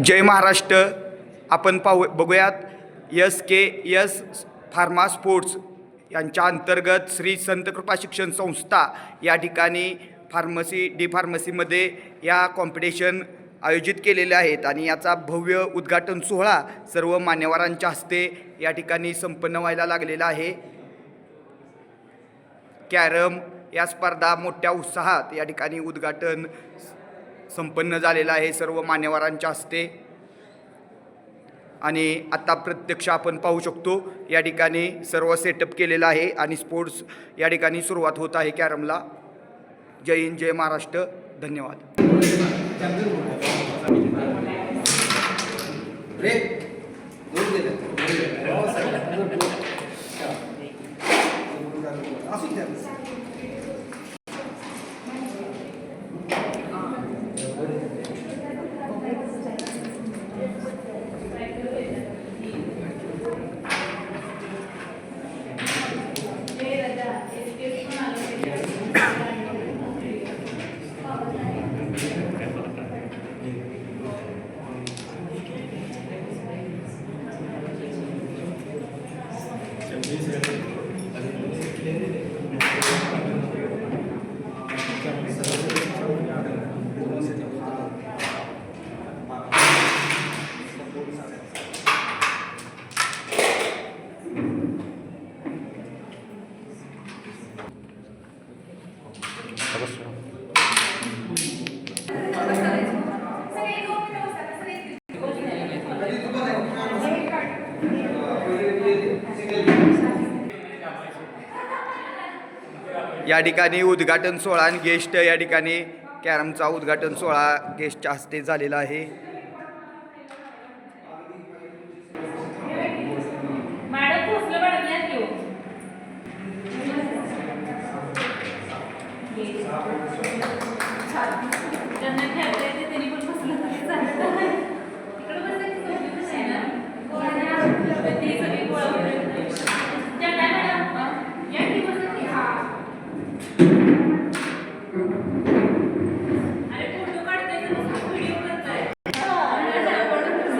जय महाराष्ट्र. आपण बघूयात SKS pharma sports यांच्या अंतर्गत श्री संत कृपा शिक्षण संस्था या ठिकाणी फार्मसीमध्ये या कॉम्पिटिशन आयोजित केलेले आहेत आणि याचा भव्य उद्घाटन सोहळा सर्व मान्यवरांच्या हस्ते या ठिकाणी संपन्न व्हायला लागलेला आहे. कॅरम या स्पर्धा मोठ्या उत्साहात या ठिकाणी उद्घाटन संपन्न झालेलं आहे सर्व मान्यवरांच्या हस्ते. आणि आता प्रत्यक्ष आपण पाहू शकतो या ठिकाणी सर्व सेटअप केलेला आहे आणि स्पोर्ट्स या ठिकाणी सुरुवात होत आहे कॅरमला. जय हिंद, जय महाराष्ट्र. धन्यवाद. या ठिकाणी उद्घाटन सोहळा आणि गेस्ट या ठिकाणी कॅरमचा उद्घाटन सोहळा गेस्टच्या हस्ते झालेला आहे.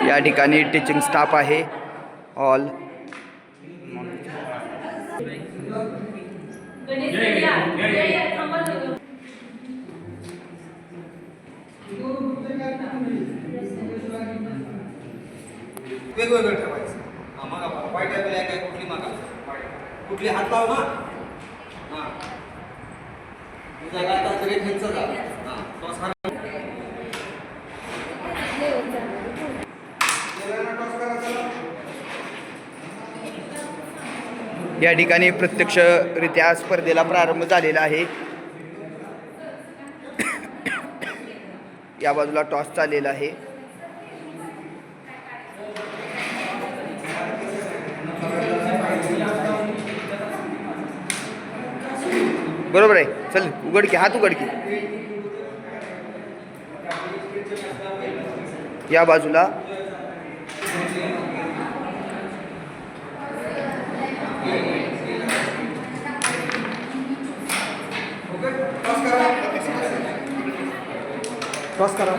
या ठिकाणी टीचिंग स्टाफ आहे ऑल. वेगवेगळं ठेवायचं. मग वाईट आहे काय कुठली मागा कुठली हात लाव ना. हां तुझा आता तरी खायचं का. हां तो सारा या ठिकाणी प्रत्यक्षरित्या स्पर्धेला प्रारंभ झालेला आहे. या बाजूला टॉस चाललेला आहे. बरोबर आहे. चल उघड की, हात उघड की. या बाजूला टॉस करा.